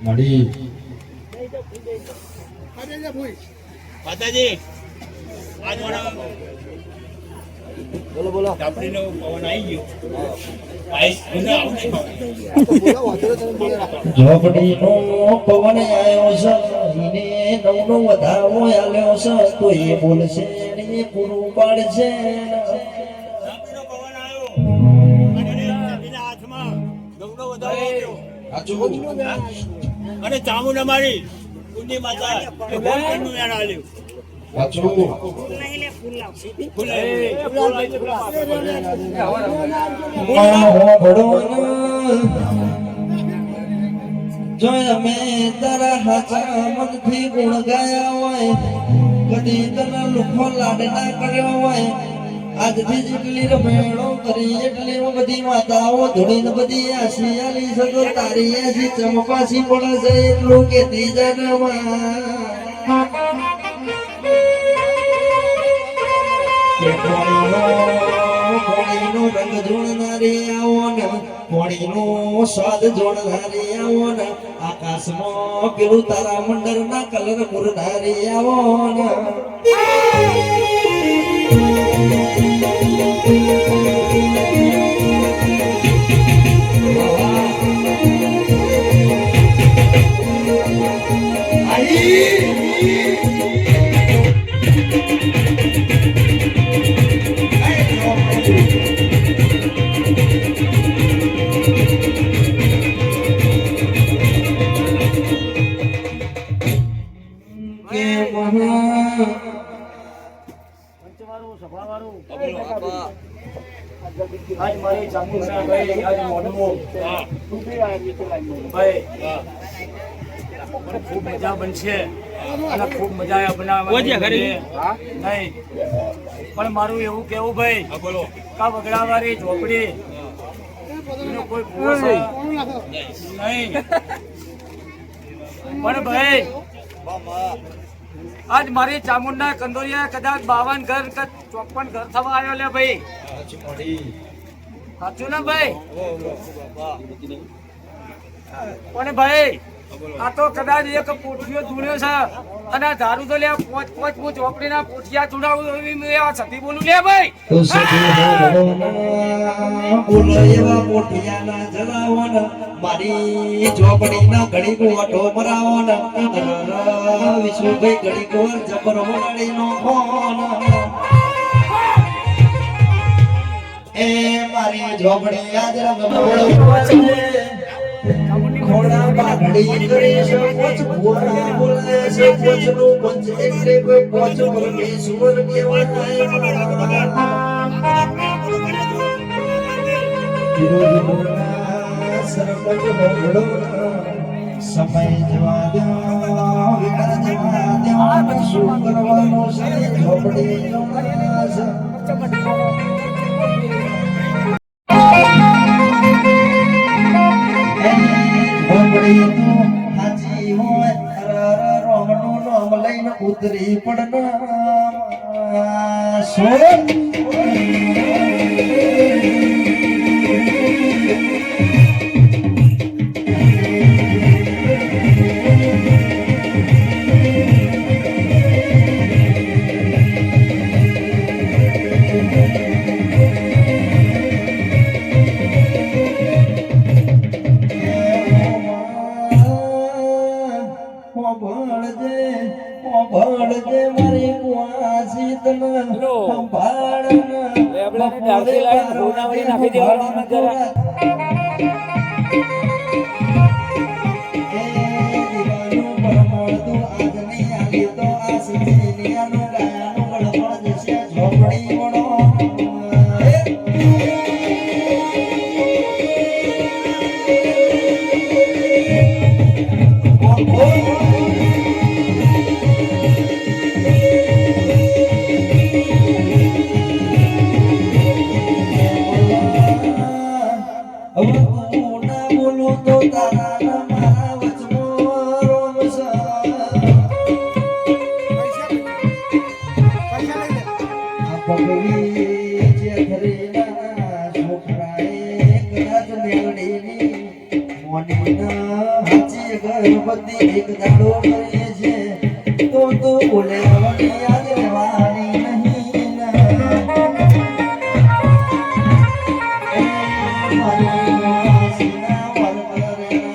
મળી માતાજી આજ બોલો બોલો આપણીનો પવન આવી ગયો ઝોપડી નો પવન આવ્યો છે એને નવનો વધારો આલ્યો છે તો એ બોલશે ને એ પૂરું પાડશે આપણીનો પવન આવ્યો અને એના હાથમાં ગંગનો વધારો આવ્યો અને ચામુંડા મારી કુંડી માતા એ ભગવાનનું યાર આલ્યું જો અમે તારા હાચા મનથી ગુણ ગાયા હોય કદી તને લુખો લાડ ના કર્યો હોય આજથી જેટલી રમેણો કરી એટલી બધી માતાઓ ધૂળીને બધી આશિયાલી સતો તારી આશી ચંપાસી પડે છે એટલું કેતી જનમાં પોણીનો રંગ જોડનારી આવો ને પોણીનો સ્વાદ જોડનારી આવો ને આકાશમાં પેલું તારા મંડળ ના કલર પૂરનારી આવો ને આજ મારી ચામુંડા ભાઈ આજ મોઢવો ભાઈ ખૂબ મજા બનશે અને ખૂબ મજા બનાવવાની નહીં પણ મારું એવું કેવું ભાઈ કા વગડાવાળી ઝોપડી એનો કોઈ ભૂવો નહીં પણ ભાઈ આજ મારી ચામુંડા કંદોરિયા કદાચ 52 ઘર કે 54 ઘર થવા આવ્યો લે ભાઈ સાચું ને ભાઈ પણ ભાઈ આ તો કદાચ એક પોઠિયો ધૂણ્યો છે અને ધારું તો લે પોચ હું ચોપડીના પોઠિયા ધૂણાવું એવી મેં આ સતી બોલું લે ભાઈ બોલો એવા પોઠિયાના જલાવો ને મારી ચોપડીના ઘડી ગોટો મરાવો ને વિષ્ણુભાઈ ઘડી ગોર જબર વડાડીનો ફોન એ મારી ઝોપડી આજ રંગ ઘોડા બાગડી કરે છે પોચ ઘોડા બોલે છે પોચનું પંચ એટલે કોઈ પોચ પરમેશ્વર કહેવાય સરપંચ ભોગડો સમય જવા દો વિકળ જવા દો શું કરવાનું છે ઝોપડી હાજી હોય રોમનું નામ લઈને ઉતરી પડના સોન ભળજે મારી કુવાસી તને સંભાળ લેબડાને ડાળથી લાઈન ભૂનાવડી નાખી દેવાનું જરા એ દીવાનું પરમળતું આજ નહીં આવી તો આ સિદ્ધિયાનું ગાયાનું ગળપણ જશે ઝોપડી વડો મોનીના હાચી ગણપતિ એક દાડો કરે છે તો બોલે આવવાની યાદ રહેવાની નહીં ના એ મારી સીના પર રહેવાની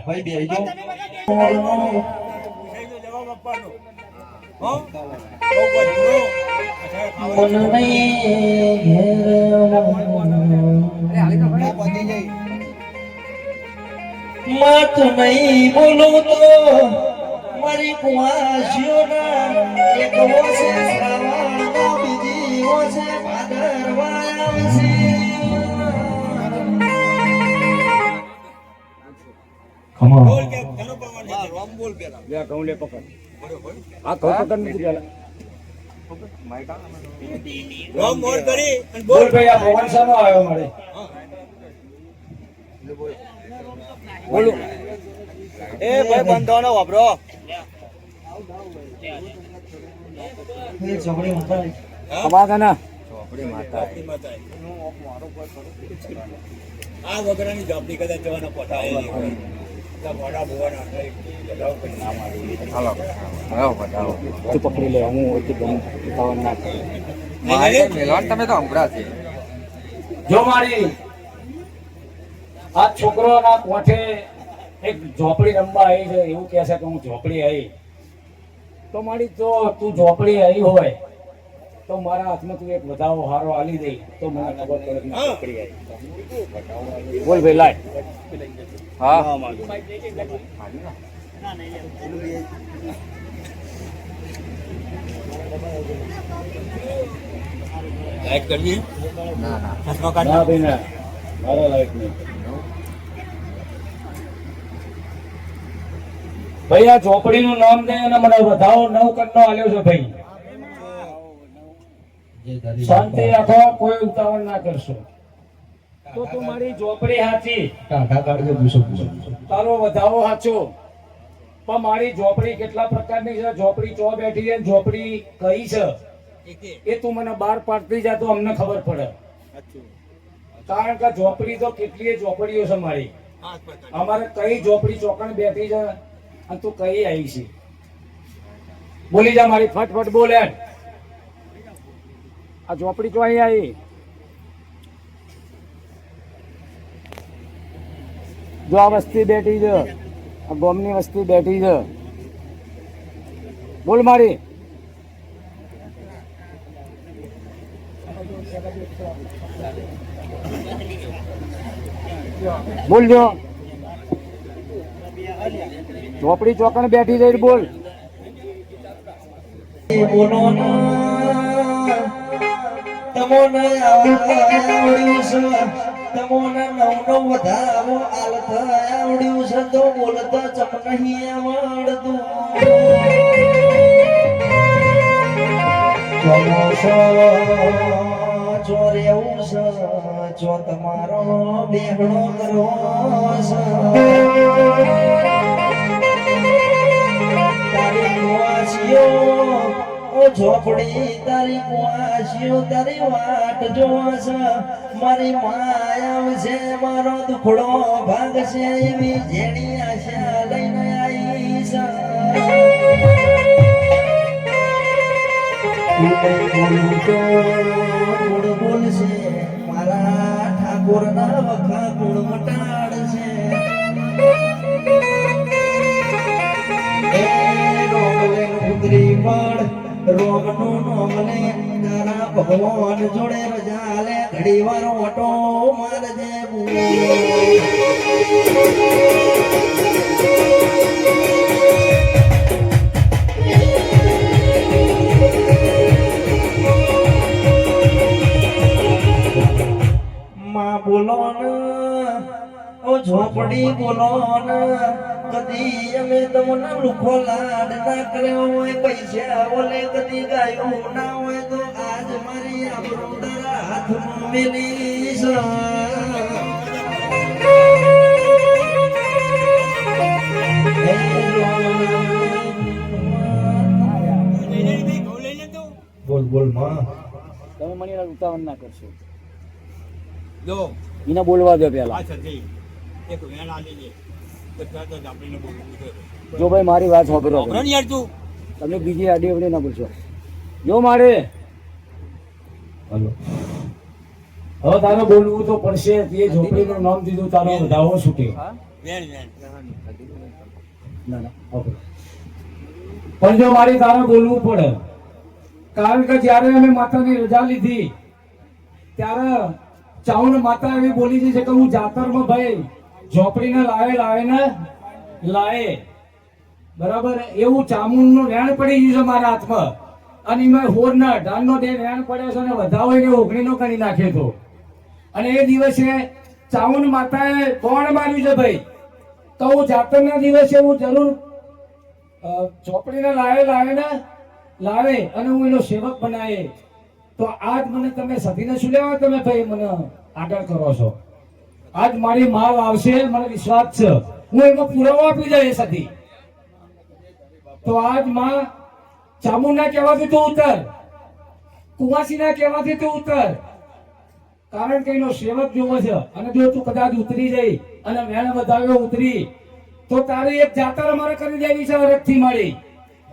ભાઈ બેહી જાઓ જવાબ આપવાનો હો બહુ બધું મન નહીં માત નહીં બોલું તો મારી કુવાસીઓના એક ઓસે શ્રાવણ બીજી ઓસે ભાદરવા આવશે બોલ કે ધનો પવન રામ બોલ પેલા લે કહું લે પકડ આ કહું પકડ નથી પેલા રામ મોર કરી અને બોલ બોલ ભાઈ આ ભગવાન સાનો આવ્યો મળે બોલો એ ભાઈ બંધોનો વાપરો એ છોકરી માતા કમાતા ના આપણી માતા આ વગરાની જોબની કદાચ જવાના પટાય મોડા બોવાના તું પકડી લે હું ઓછી ગમ ઉતાવળ ના કરું તમે તો હમણાં છે જો મારી આ છોકરોના કોઠે એક ઝોપડી રમવા આવી છે એવું કહે છે કે હું ઝોપડી આવી તો મારી તો તું ઝોપડી આવી હોય તો મારા હાથમાં તું એક વધાવો હારો આલી દે તો મને ખબર પડે કે હું ઝોપડી આવી બોલ ભાઈ લાય હા લાઈક કરવી ના ના ચશ્મા કાઢ ના ભાઈ ના મારા લાયક નહીં ભાઈ આ ઝોપડીનું નામ દે અને મને વધાવો 9 કટનો આલ્યો છે ભાઈ શાંતિ રાખો કોઈ ઉતાવળ ના કરશો તો તું મારી ઝોપડી હાચી કાકા કાઢજો પૂછો તારો વધાવો હાચો પણ મારી ઝોપડી કેટલા પ્રકારની છે ઝોપડી ચો બેઠી છે ઝોપડી કઈ છે એ તું મને બહાર પાડતી જા તો અમને ખબર પડે કારણ કે ઝોપડી તો કેટલીય ઝોપડીઓ છે મારી અમારે કઈ ઝોપડી ચોકણ બેઠી છે અને તું કઈ આવી છે બોલી જા મારી ફટફટ બોલે આ ઝોપડી તો અહીં આવી જો આ વસ્તી બેઠી છે આ ગોમની વસ્તી બેઠી છે બોલ મારી બોલજો ઝોપડી ચોકણ બેઠી જઈ બોલ બોલો ના તમોને આવડ્યું છે તમોને નવનો વધાવો આલત આવડ્યું છે તો બોલતા ચમ નહીં આવડતું ચોરે એવું છે જો તમારો બેહણો કરો છે તારી કુવાસીઓ ઓ ઝોપડી તારી કુવાસીઓ તારી વાટ જોવા છે મારી માયા આવશે મારો દુખડો ભાગ છે એવી જેણી આશા લઈને આવી છે ગુણ બોલશે મારા ઠાકોર ના વખા ગુણ મટાડશે રોગનું નોમલે તારા ભગવાન જોડે રજા લે ઘડી વાર ઓટો મારજે ઝોપડી બોલો ને કદી અમે તમને લુખો લાડ ના કર્યો હોય પૈસા ઓલે કદી ગાયું ના હોય તો આજ મારી આબરૂ તારા હાથમાં મેલી છે. બોલ બોલ માં તમે મને એના ઉતાવળ ના કરશો. જો એને બોલવા દો પેલા. આ સતી એક વેણ આલી દે બધા તો આપણીને બોલવું છે. જો ભાઈ મારી વાત સાંભળો. સાંભળ યાર તું. તમે બીજી આડી અવડી ના બોલશો. જો મારે હલો હવે તારે બોલવું તો પડશે. તે ઝોપડીનું નામ દીધું તારો વધાવો છૂટે. વેણ વેણ ના ના ઓકે. પણ જો મારી તારે બોલવું પડે કારણ કે જ્યારે અમે માતાની રજા લીધી ત્યારે ચાઉન માતા એવી બોલી છે કે હું જાતરમાં ભાઈ ઝોપડીને લાવે બરાબર એવું ચામુંડનું રેણ પડી ગયું છે મારા હાથમાં અને એમાં હોરના ઢાલનો જે રેણ પડ્યો છે અને વધાવો એને ઓગણીનો કરી નાખ્યો હતો અને એ દિવસે ચાઉન માતાએ કોણ માર્યું છે ભાઈ તો હું જાતરના દિવસે હું જરૂર ઝોપડીને લાવે અને હું એનો સેવક બનાવે તો આજ મને તમે સતીને શું લેવા તમે ભાઈ મને આગળ કરો છો. આજ મારી માલ આવશે મને વિશ્વાસ છે હું એમાં પુરાવો આપી દઈશ સતી. તો આજ માં ચામુંડા કહેવાથી તું ઉતર કુવાસીના કહેવાથી તું ઉતર કારણ કે એનો સેવક જોવો છે અને જો તું કદાચ ઉતરી જઈ અને વેણ વધાવ્યો ઉતરી તો તારી એક જાતર અમારે કરી દેવી છે અરગથી મળી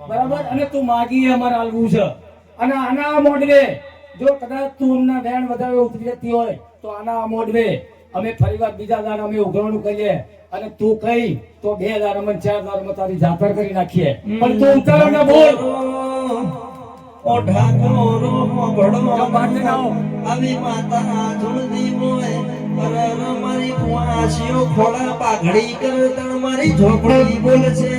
બરાબર અને તું માગી અમારે હાલવું છે અને આના મોઢવે જો કદાચ તું અમના વેણ વધાવે ઉતરી જતી હોય તો આના મોઢવે અમે ફરીવાર બીજા દાડ અમે ઉઘરાણું કરીએ અને તું કઈ તો 2000 અમે 4000 તારી જાતર કરી નાખીએ પણ તું ઉતર ને બોલ ઓ ઠાકોરો મોગડો બાંધ નાઓ આવી માતા ઝુલદી મોય પરર મારી કુવાસીઓ ખોળા પાઘડી કર તણ મારી ઝોપડી બોલ છે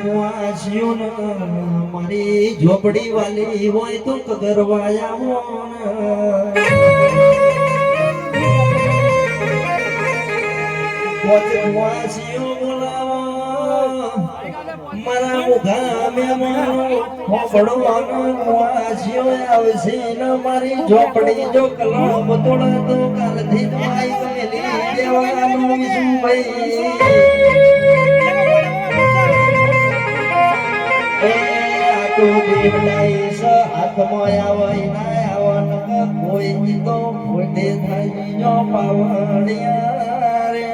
કુવાસીઓ મારી ઝોપડી વાલી હોય તો કગરવાયા કુવાસીઓ બોલાવો મારા મુખા મેમો હોબડો કુવાસીઓ આવશે ને મારી ઝોપડી જો કલમ તોડ તો કાલથી તમારી કમેલી દેવાનું છું ભાઈ એ તો દેવડાઈસ હાથમાં આવે ના આવન કોઈ તો ફોટે થઈ જો પાવડિયા રે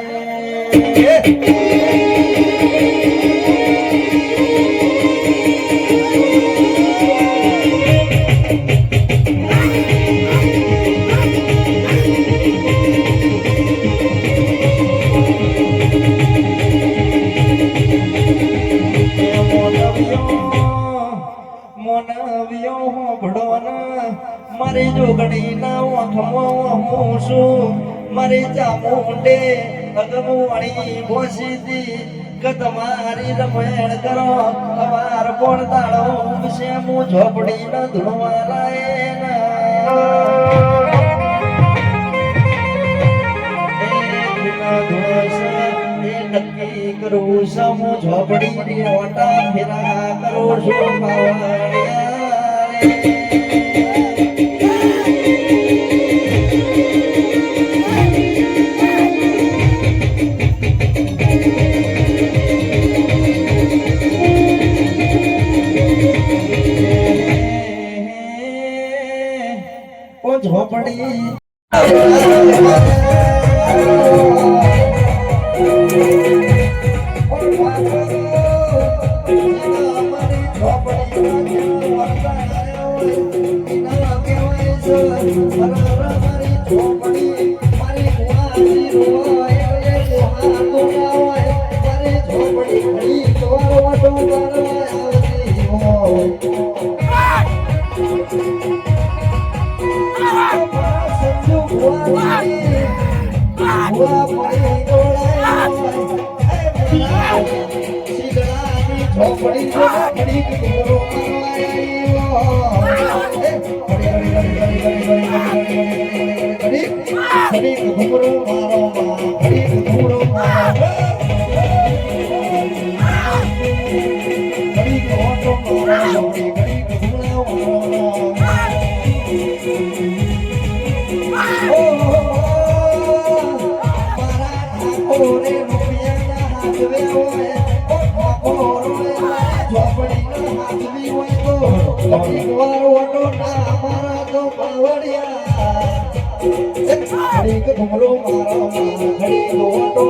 મોનવ્યો હોબડોના મારી જોગણી ના ઓઠમાં હું છું મારી ચામુંડે અગમવાણી ભોસીતી કે તમારી રમેણ કરો અમાર કોણ દાડો ઉગશે હું ઝોપડી ના ધૂળવા નક્કી કરું છું હું ઝોપડી ઓટા ફેરા કરું છું ઝોપડી ચોપડી જો ઘડી ઘૂમરો ઘડી ઘૂમરો મારો ઘડી ઘૂમરો મારો ઘડી ઘોટો મારો ઘડી ઘૂમરો મારો ઓરે રૂપિયાના હાથવે હોય ઓરે ચોપડીના હાથવી હોય તો ઘડીક વાર ઓટો ના મારા તો પાવડિયા ઘડીક ઘૂમરો મારો ઘડીક ઓટો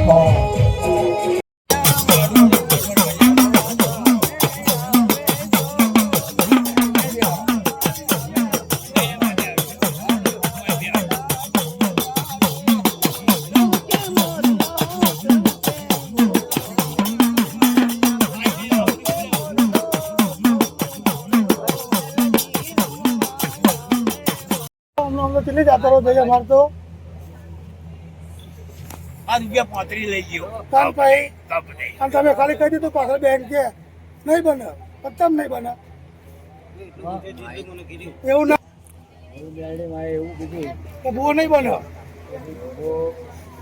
મારો કેટલી જાતરો થઈ અમારે તો આ રૂપિયા 35 લઈ ગયો કામ ભાઈ તપ નહીં. અને તમે ખાલી કહી દીધું પાછળ બેંક કે નહીં બને પત્તમ નહીં બને એવું ના એવું કીધું તો બહુ નહીં બને તો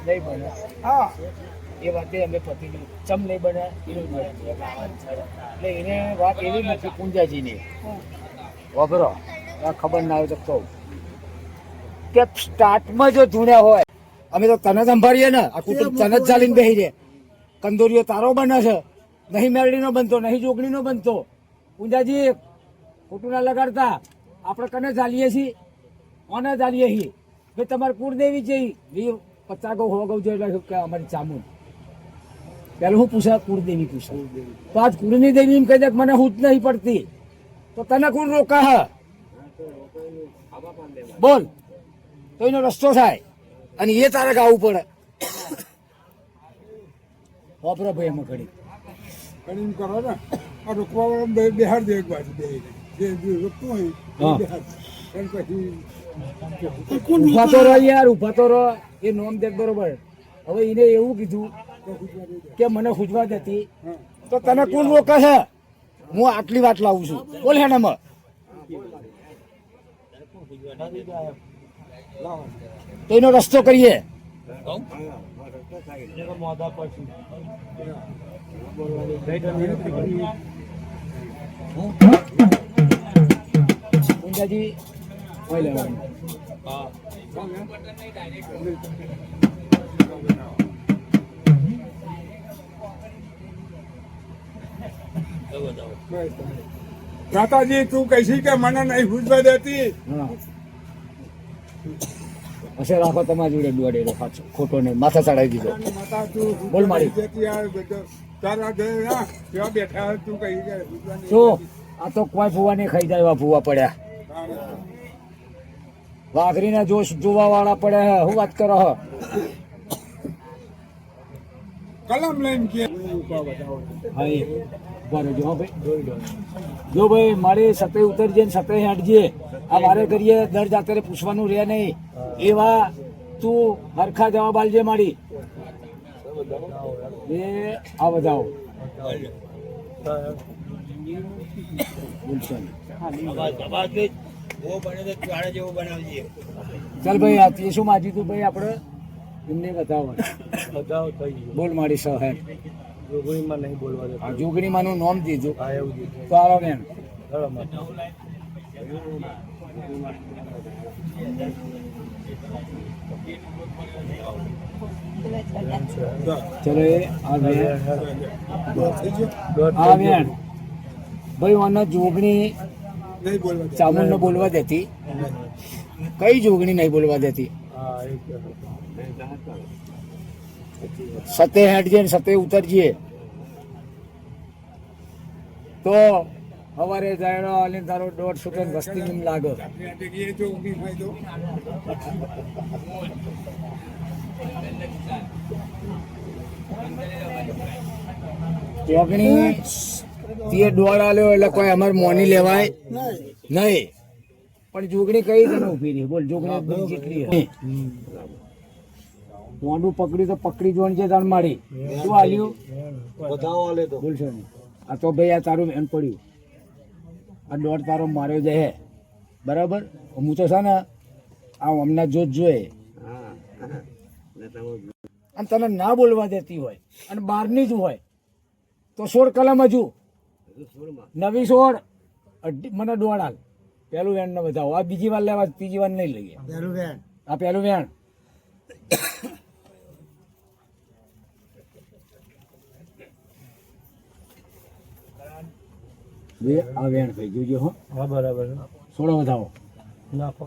નહીં બને હા એ વાતે અમે પતિ ચમ નહીં બને એવું મળે એટલે એને વાત એવી નથી પૂંજાજીની વાપરો આ ખબર ના હોય તો કહું કે સ્ટાર્ટમાં જો ધૂણ્યા હોય અમે તો તને સંભાળીએ ને આ કુટુંબ તને જ ચાલીને બેસી રહે કંદોરીઓ તારો બને છે નહીં મેરડીનો બનતો નહીં જોગણીનો બનતો પૂંજાજી ખોટું ના લગાડતા આપણે કને ચાલીએ છીએ કોને ચાલીએ છીએ ભાઈ તમારે કુળદેવી છે 50 ગૌ 100 ગૌ છે એટલે કે અમારી ચામુંડ પેલું હું પૂછા કુળદેવી પૂછા તો આજ કુળની દેવી એમ કહી દે કે મને હું જ નહીં પડતી તો તને કોણ રોકા હ બોલ તો એનો રસ્તો થાય અને એ તારે ગાવું પડે વાપરો ભાઈ એમાં ઘડી કડીને કરો ને આ રોકવા વાળા બિહાર દે એક બાજુ જે રોકતું હોય હા. બિહાર અને પછી ઉભા તો રહો યાર ઉભા તો રહો એ નોમ દેખ બરોબર હવે એને એવું કીધું કે મને ખુજવા દેતી તો તને કોણ રોકે છે હું આટલી વાત લાવું છું બોલ હેનામાં તો એનો રસ્તો કરીએ પૂંજાજી હોય લેવાનું માતાજી તું કહીશી કે મને નહીં પૂછવા દેતી હા હશે રાખો તમારી જોડે દોડેલો સાચો ખોટો નહીં માથા ચડાવી દીધો માતા તું બોલ મારી. દેતી આ બધો તારા ઘરે ના ત્યાં બેઠા તું કહી કે પૂછવા નહીં શું આ તો કોઈ ભૂવા નહીં ખાઈ જાય એવા ભૂવા પડ્યા દેતી. વાઘરીના જોશ જોવા વાળા પડ્યા હે હું વાત કરો હો કલમ લઈને કે હા એ ઉભા રહેજો હો ભાઈ જો ભાઈ મારે સતે ઉતરજે ને સતે હેઠજે આ મારે કરીએ દર જાતરે પૂછવાનું રહે નહીં એવા તું હરખા જવાબ આલજે મારી એ આ બધાઓ બોલશો નહીં. અવાજ બી બહુ બને તો ચાળા જેવો બનાવજે. ચાલ ભાઈ આ તે શું માજી તું ભાઈ આપણે એમને બતાવો બોલ મારી સહેર જોગણીમાં નહીં બોલવા આ જોગણીમાં નું નામ દીધું આ એવું દીધું તો આવો બેન ચલો એ આ બેન ભાઈ ઓને જોગણી નહીં બોલવા ચામુંડ ને બોલવા દેતી કઈ જોગણી નહીં બોલવા દેતી સતે હેઠજે ને સતે ઉતરજે તો સવારે જાયડો અને તારો 150 વસ્તી એમ લાગે એ જોગણી હોય તો જોગણી તે દોડ આલ્યો એટલે કોઈ અમારે મોની લેવાય નહીં પણ જોગણી કઈ તને ઉભી રહી બોલ જોગણી બધી જેટલી હે. મોઢું પકડ્યું તો પકડી જોણ છે તાણ મારી શું હાલ્યું બોલશો નહીં. આ તો ભાઈ આ તારું એમ પડ્યું આ દોઢ તારો માર્યો જાય હે બરાબર. હું તો છે ને આ હમણાં જોત જોઈએ અને તને ના બોલવા દેતી હોય અને બહારની જ હોય તો 16 કલમ હજુ નવી 16 મને દોડ હાલ. પેલું વેણ ને વધાવો આ બીજી વાર લેવા ત્રીજી વાર નહીં લઈએ આ પેલું વેણ. આ વેણ થઈ જોજો હો બરાબર 16 વધાવો નાખો.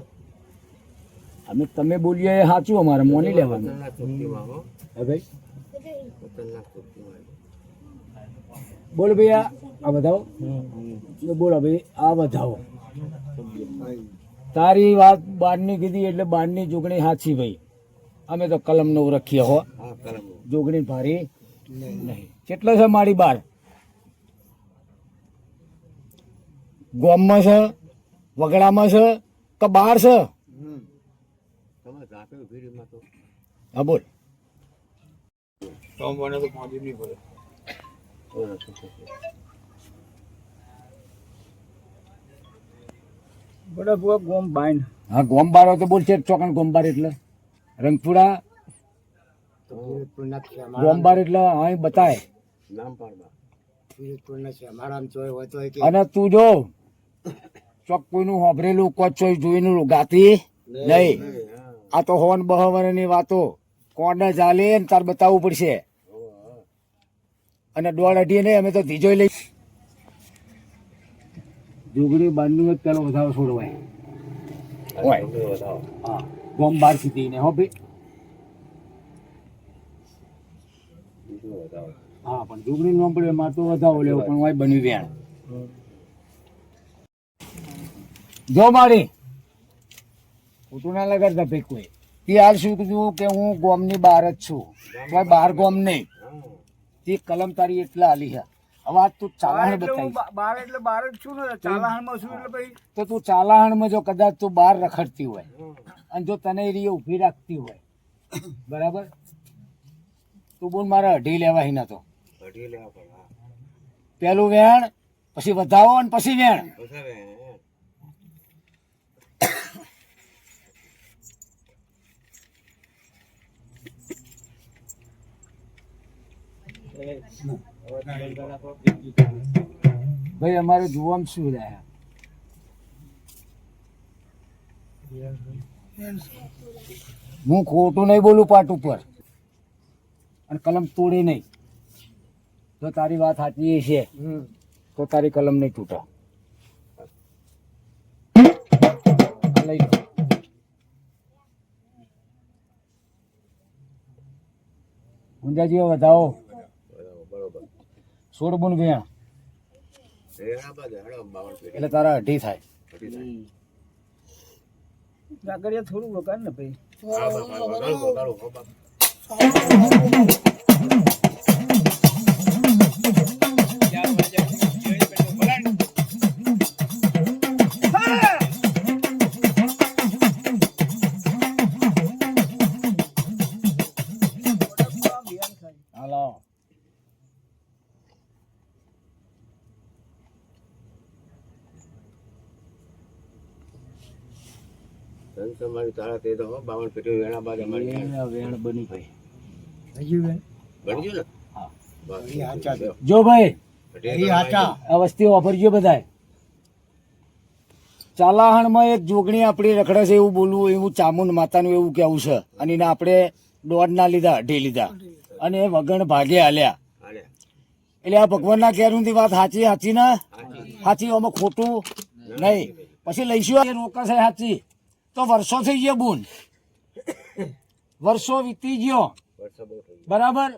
અમે તમે બોલીએ એ સાચું અમારે મોની લેવાનું હે ભાઈ. બોલ ભાઈ આ વધાવો બોલો ભાઈ આ વધાવો. તારી વાત 12ની કીધી એટલે 12ની જોગણી સાચી ભાઈ. અમે તો કલમ નો રખીએ હો જોગણી ભારી નહીં. કેટલો છે મારી 12 ગોમમાં છે વગડામાં છે કે 12 છે હા બોલ. હા ગોમબાર તો બોલ છે ચોકન ગોમબાર એટલે રંગપુરા ગોમબાર એટલે અહીં બતાય. અને તું જો ચોક કોઈનું હોભરેલું કોચ જોઈને ગાતી નહીં. આ તો હોન બહવરની વાતો કોણ ચાલે ને તાર બતાવવું પડશે. અને દોડ અઢી ને અમે તો ધીજો લઈ જોગડી બાંધનું જ પેલો વધારો છોડવાય હા ગોમ 12 સુધી ને હો ભાઈ. હા પણ જોગડી નો પડે એમાં તો વધાવો લેવો પણ વાય બન્યું વેણ જો મારી ખોટું ના લગાડતા ભાઈ કોઈ. તે હાલ શું કીધું કે હું ગોમની બહાર જ છું કોઈ બહાર ગોમ નહીં. તે કલમ તારી એટલા હાલી છે. હવે આ તું ચાલાણ બતાવી તો તું ચાલાણમાં જો કદાચ તું બહાર રખડતી હોય અને જો તને એ ઉભી રાખતી હોય બરાબર તું બોલ મારે 2.5 લેવા હિના તો પેલું વેણ પછી વધાવો અને પછી વેણ. ભાઈ અમારે જોવામાં શું રહ્યા હું ખોટું નહીં બોલું પાટ ઉપર અને કલમ તોડે નહીં. જો તારી વાત સાચી છે તો તારી કલમ નહીં તૂટે. લઈ લો ઊંઝાજી વધાવો 16 બોન ગયા એટલે તારા 2.5 થાય. થોડું વગાડ ને ભાઈ. હાલો તારા તે તો 52 પેટીઓ વેણા બાદ અમારી વેણ બની ભાઈ. બની ગયું ને જો ભાઈ આ વસ્તી વાપરજો બધાય. ચાલાહણમાં એક જોગણી આપણી રખડે છે એવું બોલવું એવું ચામુંડ માતાનું એવું કેવું છે અને એને આપણે 1.5 ના લીધા 2.5 લીધા અને એ વગણ ભાગે હાલ્યા. એટલે આ ભગવાનના કહેરુંથી વાત સાચી સાચી ના સાચી આમાં ખોટું નહીં. પછી લઈશું એ રોકાશે સાચી તો વર્ષો થઈ ગયા બુન વર્ષો વીતી ગયો બરાબર.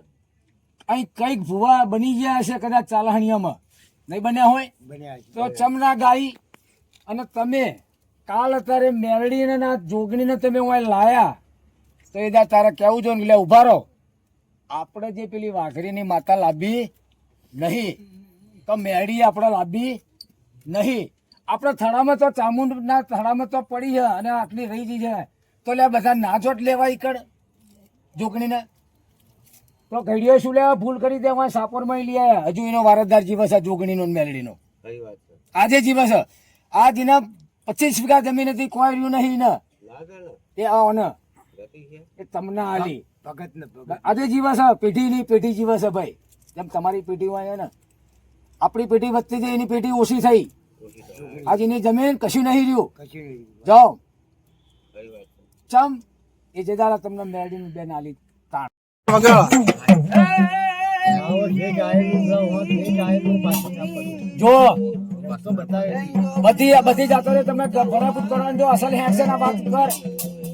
અહીં કઈક ભૂવા બની ગયા હશે કદાચ ચાલાહણીયામાં નહીં બન્યા હોય તો ચમના ગાઈ અને તમે કાલ અત્યારે મેરડીને ના જોગણીને તમે હું લાયા તો એ તારે કેવું જો ને એટલે ઉભા રહો. આપણે જે પેલી વાઘરીની માતા લાવી નહીં તો મેરડી આપણે લાવી નહીં. આપણા થડામાં તો ચામુંડના થડામાં તો પડી છે અને આટલી રહી ગઈ છે તો લે બધા ના ચોટ લેવાય કર જોગણીને તો ઘડીઓ શું લેવા ભૂલ કરી દેવા સાપરમાં લઈ આવ્યા હજુ એનો વારસદાર જીવસ છે જોગણીનો ને મેલડીનો આજે જીવસ છે આ દીના 25 વીઘા જમીન હતી કોઈ રહ્યું નહીં ને એ આવો ને એ તમને આલી આજે જીવસ છે પેઢીની પેઢી જીવસ છે ભાઈ જેમ તમારી પેઢી હોય ને આપણી પેઢી વધતી જઈ એની પેઢી ઓછી થઈ આજ એની જમીન કશું નહીં રહ્યું જાઓ ચમ એ જેદારા તમને મેળવીને બેન આલી તાણ જો બધી જાતો રે તમે બરાબર કરવાનું જો અસલ હેડ છે વાત કર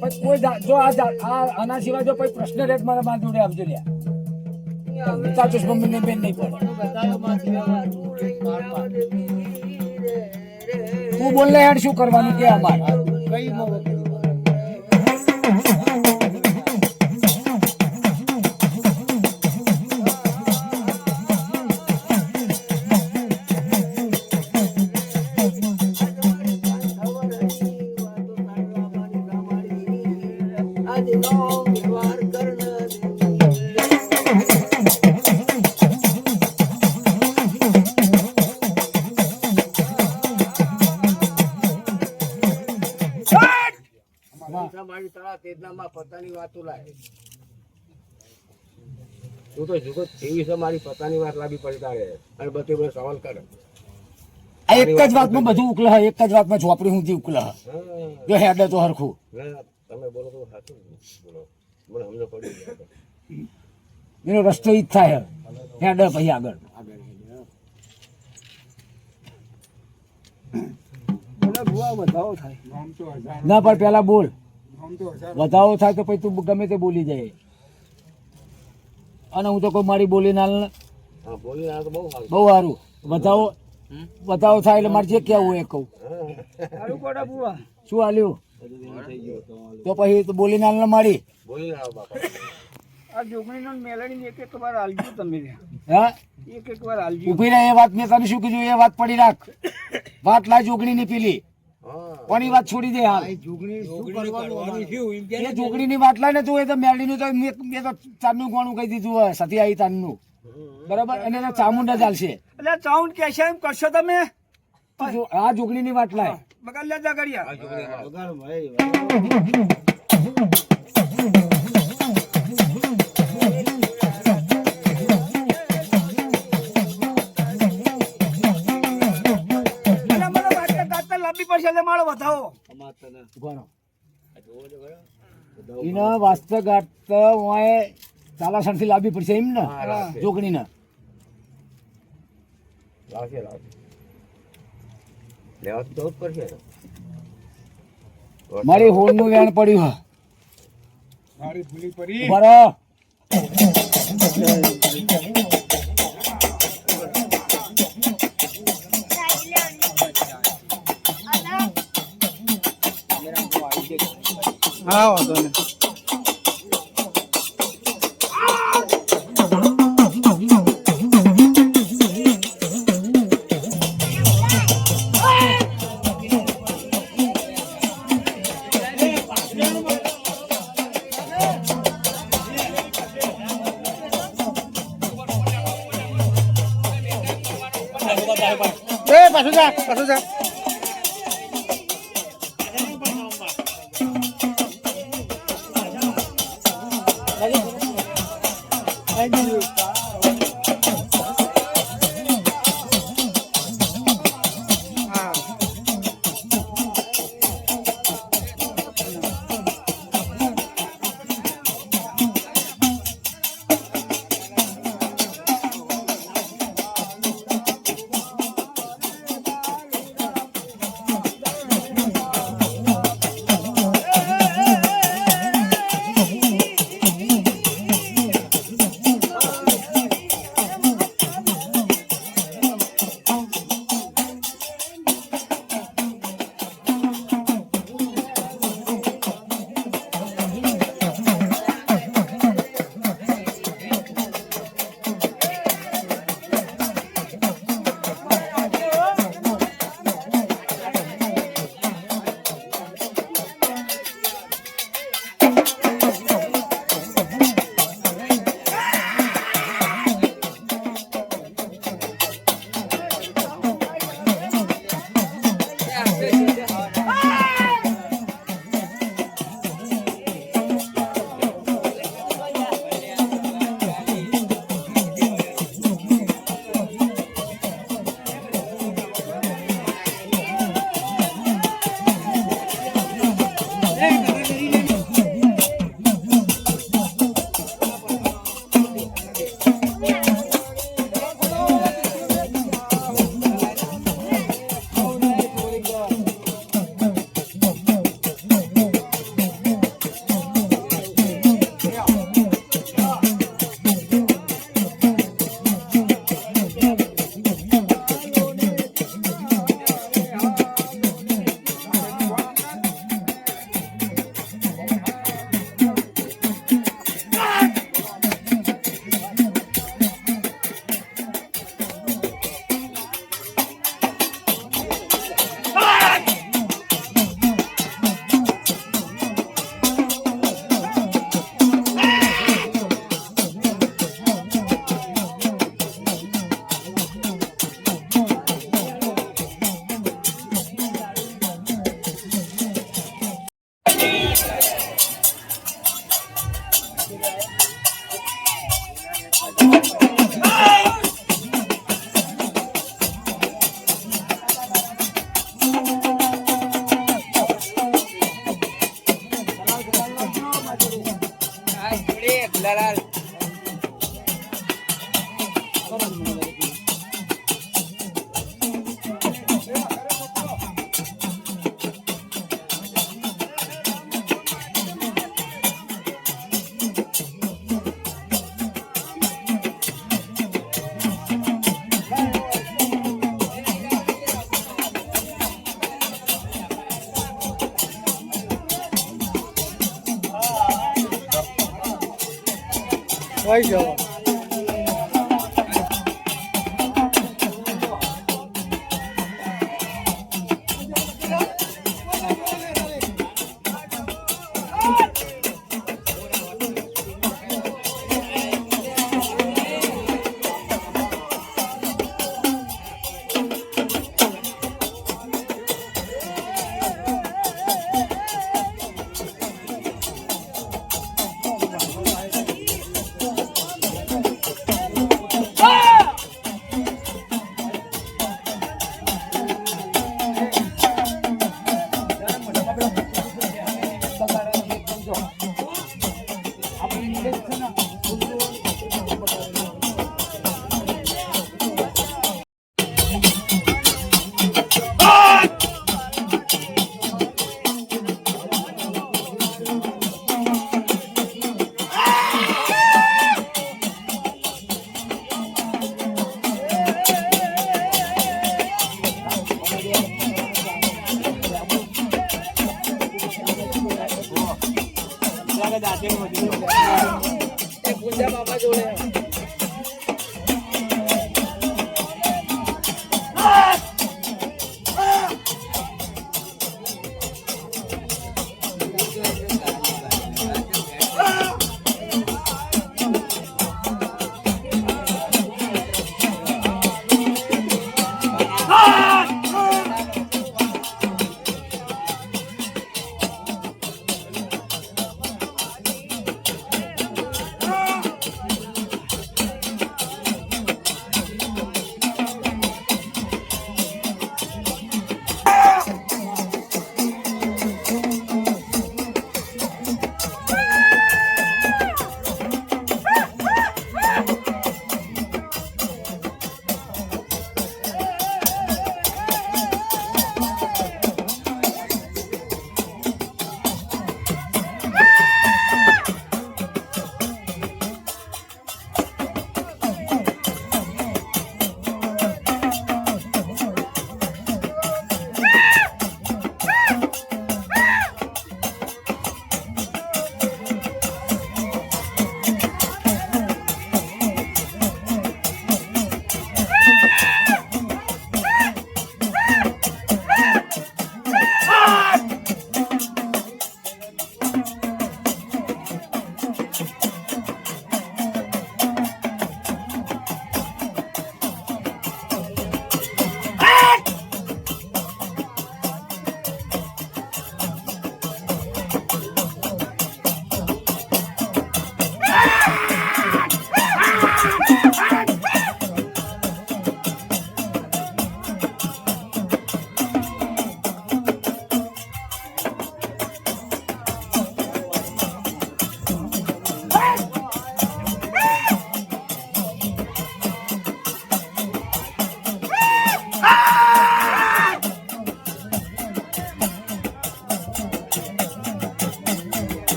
પછી કોઈ જો આના સિવાય જો કોઈ પ્રશ્ન રેત મારા માં જોડે આવજો લ્યા ચાચુસ મમ્મી ને બેન નહીં પડે તું બોલ ને હેડ શું કરવાનું કે અમારે તું તો જુગો તેવી છે મારી પોતાની વાત લાવી પડી તારે અને બધે બધો સવાલ કરે આ એક જ વાતમાં બધું ઉકલે હે એક જ વાતમાં ચોપડી ઊંધી ઉકલે હે જો હેડે તો હરખું તમે બોલો તો સાચું બોલો મને સમજ પડી જાય એનો રસ્તો ઈ જ થાય હેડે પછી આગળ ના પણ પેલા બોલ વધાવો થાય તો પછી તું ગમે તે બોલી જાય અને હું તો કોઈ મારી બોલી ના બોલી ના તો બહુ બહુ સારું વધાવો થાય એટલે મારે જે કેવું એ કહું શું હાલ્યું તો પછી બોલી ના મારી બોલી ના બાપા આ જોગણીનો મેલડી એક વાર આલજો તમે હા એક વાર આલજો ઉભી રહે એ વાત મેં તને શું કીધું એ વાત પડી રાખ વાત લાય જોગણી ની પેલી કોની વાત છોડી દે હાલ એ જોગણી ની વાત લાય ને તું એ તો મેલડી નું તો મેં તો ચાંદનું ગોણું કહી દીધું હોય સતી આવી તાનનું બરાબર એને તો ચામુંડા ચાલશે એટલે ચાઉન્ડ કેશે એમ કરશો તમે આ જોગણી ની વાત લાય બગાડ લેતા કર્યા મારો વધાવો એના વાસ્તવ ગાંઠ ચાલાસણ થી લાવવી પડશે એમ ને જોગણી ને મારી હોલ નું વેણ પડ્યું મારી ભૂલી પડી બરો હા વાંધો નહીં પાછું જા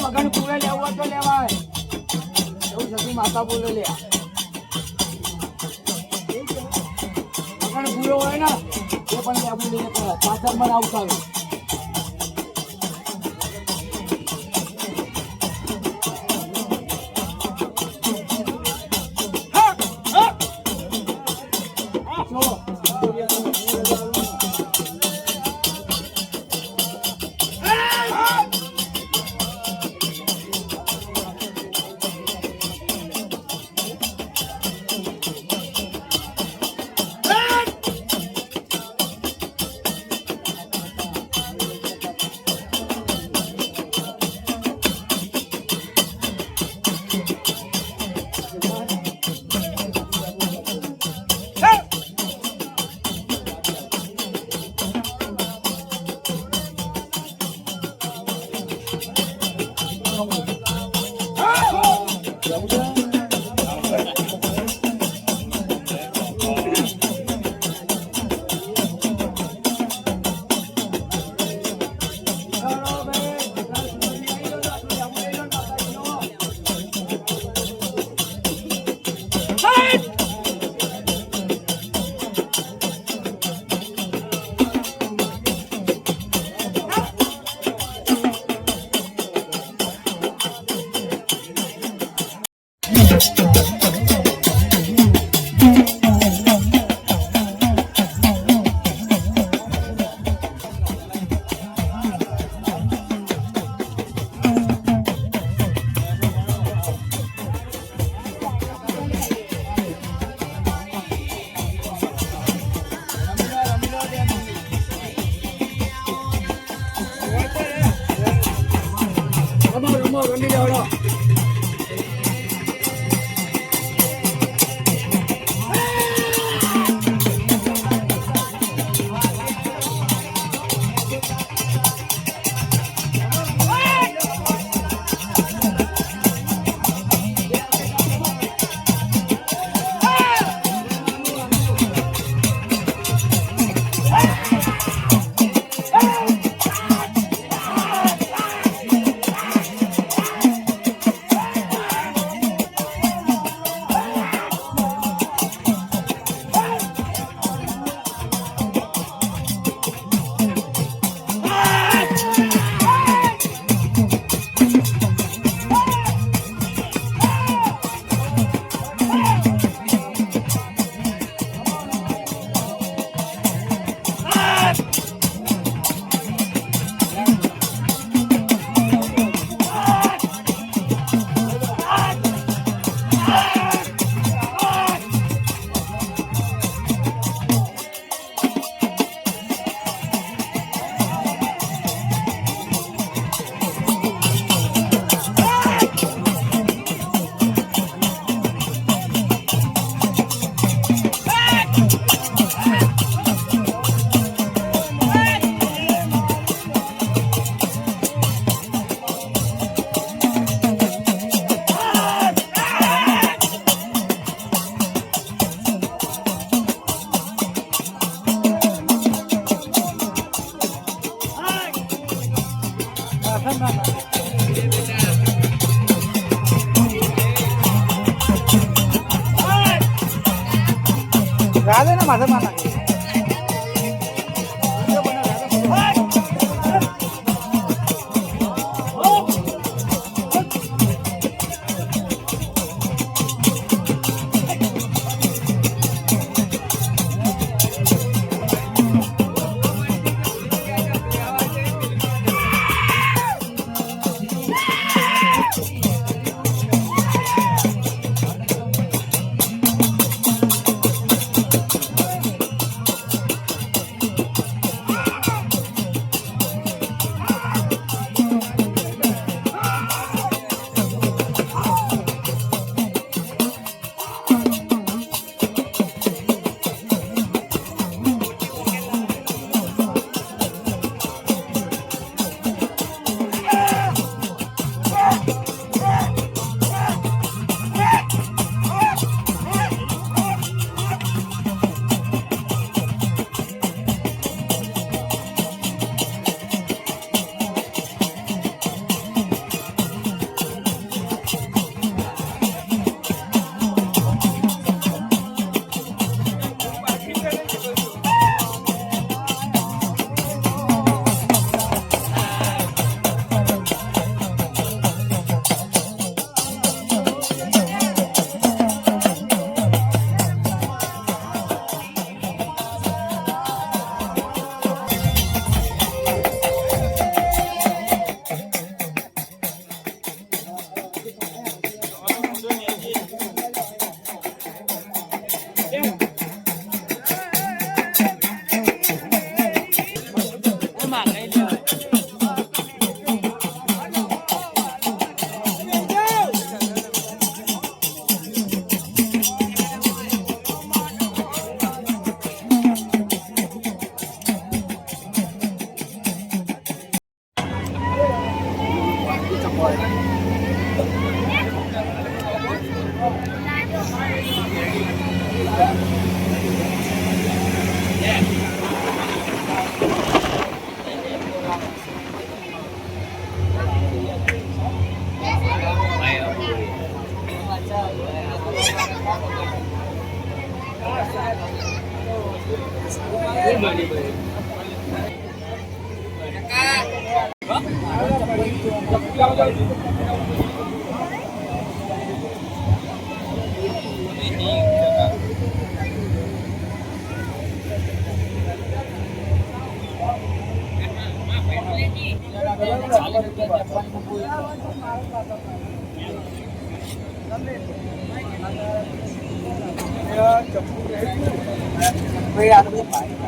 મગન પૂરે લેવું હોય તો લેવાય એવું સતી માતા બોલે લે મગન પૂરો હોય ને એ પણ લેવું લઈએ પાછળ મને આવતા રમી જાવડો રાધે ને માથે માથે ભાઈ આ બધું